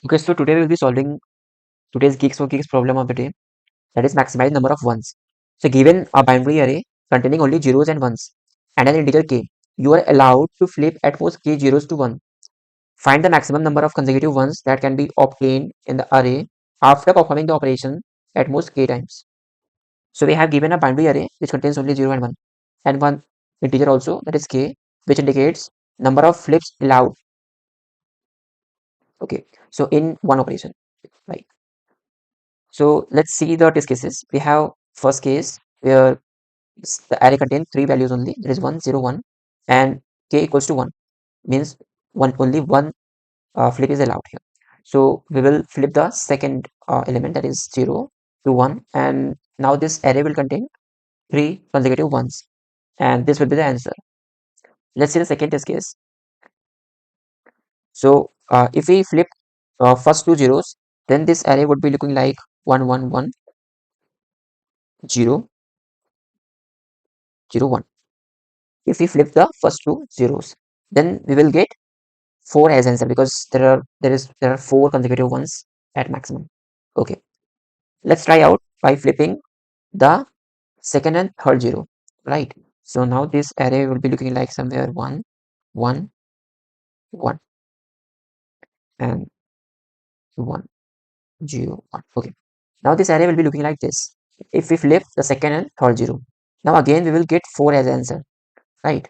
Okay, so today we'll be solving today's Geeks for Geeks problem of the day, that is maximize number of ones. So given a binary array containing only zeros and ones and an integer k, you are allowed to flip at most k zeros to 1. Find the maximum number of consecutive ones that can be obtained in the array after performing the operation at most k times. So we have given a binary array which contains only 0 and one integer also, that is k, which indicates number of flips allowed. Okay, so in one operation, right? So let's see the test cases. We have first case where the array contains three values only. There is 1, 0, 1, and k equals to 1, means only one flip is allowed here. So we will flip the second element, that is 0 to 1, and now this array will contain three consecutive ones, and this will be the answer. Let's see the second test case. So if we flip first two zeros, then this array would be looking like 1, 1, 1, 0, 0, 1. If we flip the first two zeros, then we will get 4 as answer, because there are four consecutive ones at maximum. Okay, let's try out by flipping the second and third zero, right? So now this array will be looking like somewhere 1, 1, 1, and 1, 0, 1. Okay, now this array will be looking like this if we flip the second and third zero. Now again we will get 4 as answer, right?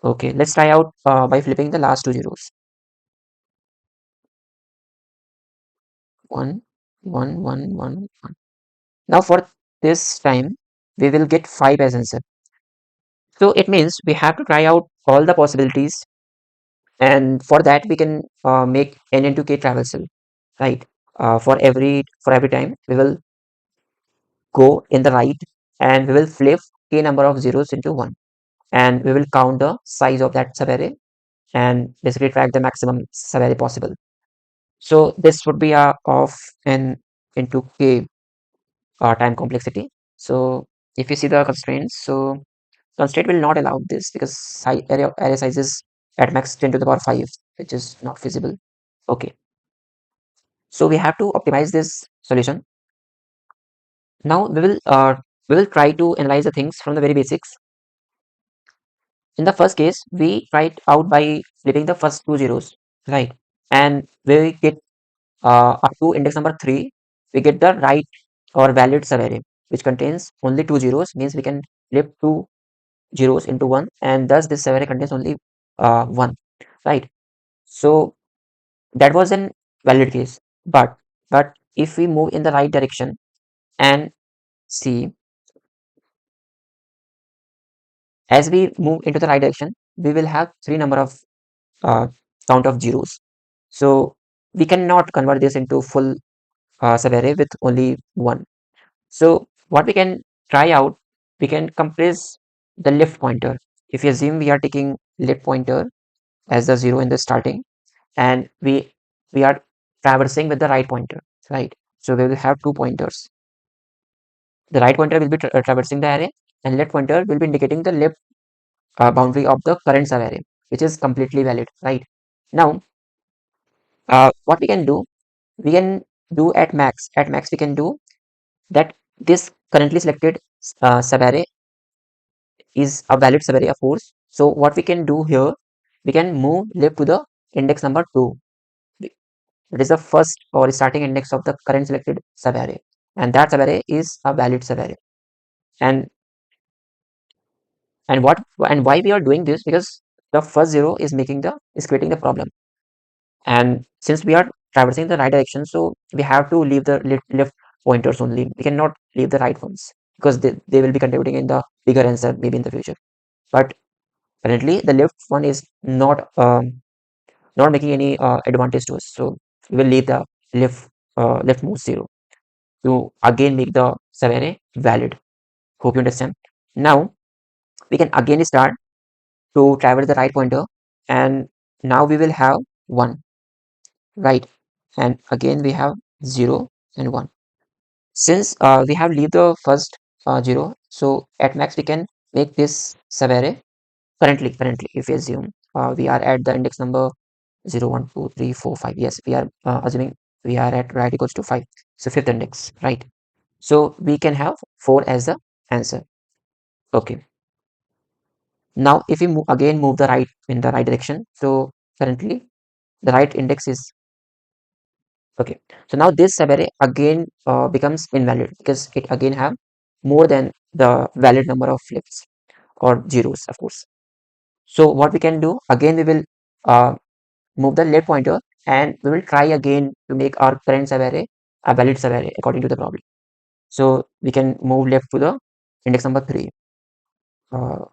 Okay, let's try out by flipping the last two zeros. 1, 1, 1, 1, 1. Now for this time, we will get 5 as answer. So it means we have to try out all the possibilities, and for that we can make n into k traversal, right? For every time we will go in the right, and we will flip k number of zeros into 1, and we will count the size of that subarray and basically track the maximum subarray possible. So this would be of n into k time complexity. So if you see the constraints, so constraint will not allow this because array size is at max 10 to the power 5, which is not feasible. Okay, so we have to optimize this solution. Now we will try to analyze the things from the very basics. In the first case, we try it out by flipping the first two zeros, right? And we get up to index number 3, we get the right or valid subarray, which contains only two zeros, means we can flip two zeros into 1, and thus this array contains only 1, right? So that was an valid case, but if we move in the right direction and see, as we move into the right direction, we will have three number of uh, count of zeros. So we cannot convert this into full subarray with only 1. So what we can try out, we can compress the left pointer. If you assume we are taking left pointer as the 0 in the starting, and we are traversing with the right pointer, right? So we will have two pointers. The right pointer will be traversing the array, and left pointer will be indicating the left boundary of the current subarray, which is completely valid, right? Now what we can do at max we can do that this currently selected subarray is a valid subarray, of course. So what we can do here, we can move left to the index number 2. It is the first or starting index of the current selected subarray, and that subarray is a valid subarray. And what and why we are doing this, because the first zero is creating the problem, and since we are traversing the right direction, so we have to leave the left pointers only. We cannot leave the right ones, because they will be contributing in the bigger answer maybe in the future. But currently the left one is not making any advantage to us, so we will leave the leftmost zero to again make the subarray valid. Hope you understand. Now we can again start to traverse the right pointer, and now we will have 1, right? And again we have 0 and 1. Since we have leave the first 0, so at max we can make this subarray currently if we assume we are at the index number 0, 1, 2, 3, 4, 5. Yes, we are assuming we are at right equals to 5. So fifth index, right? So we can have 4 as the answer. Okay. Now if we again move the right in the right direction, so currently the right index is okay. So now this subarray again becomes invalid because it again have more than the valid number of flips or zeros, of course. So what we can do again, we will uh, move the left pointer and we will try again to make our current subarray a valid subarray according to the problem. So we can move left to the index number 3. Uh,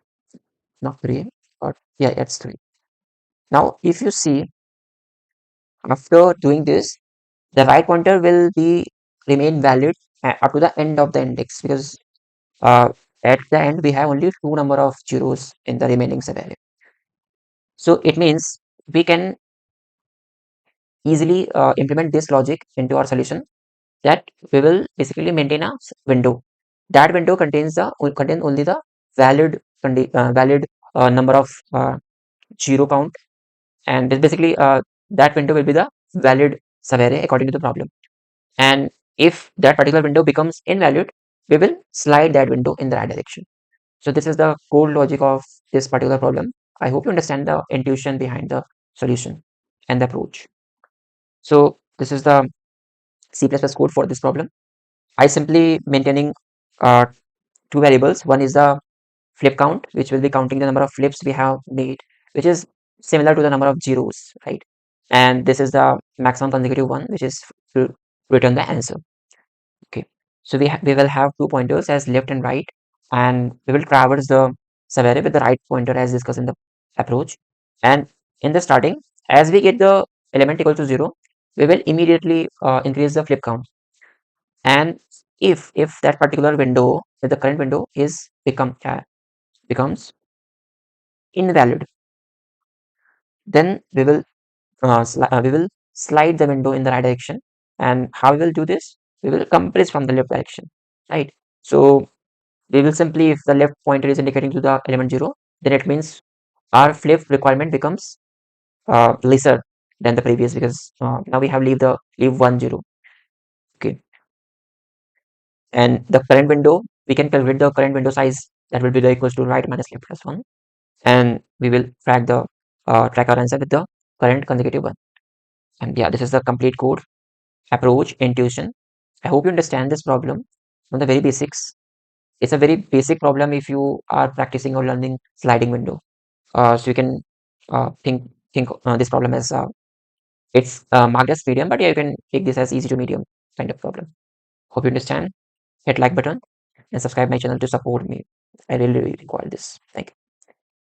Not 3, but yeah, it's 3. Now if you see, after doing this, the right pointer will be remain valid up to the end of the index because uh, at the end we have only two number of zeros in the remaining subarray. So it means we can easily implement this logic into our solution, that we will basically maintain a window. That window contains the contain only the valid number of zero count, and basically that window will be the valid subarray according to the problem. And if that particular window becomes invalid, we will slide that window in the right direction. So this is the core logic of this particular problem. I hope you understand the intuition behind the solution and the approach. So this is the C++ code for this problem. I simply maintaining uh, two variables. One is the flip count, which will be counting the number of flips we have made, which is similar to the number of zeros, right? And this is the maximum consecutive one, which is to return the answer. Okay, so we will have two pointers as left and right, and we will traverse the subarray with the right pointer as discussed in the approach. And in the starting, as we get the element equal to 0, we will immediately increase the flip count. And if that particular window, if the current window is becomes invalid, then we will slide the window in the right direction. And how we will do this? We will compress from the left direction, right? So we will simply, if the left pointer is indicating to the element 0, then it means our flip requirement becomes lesser than the previous, because now we have leave 1 0. Okay, and the current window, we can calculate the current window size, that will be the equals to right minus left plus 1, and we will track our answer with the current consecutive one. And yeah, this is the complete code, approach, intuition. I hope you understand this problem from the very basics. It's a very basic problem if you are practicing or learning sliding window. So you can think this problem as it's marked as medium, but yeah, you can take this as easy to medium kind of problem. Hope you understand. Hit like button and subscribe my channel to support me. I really require this. Thank you.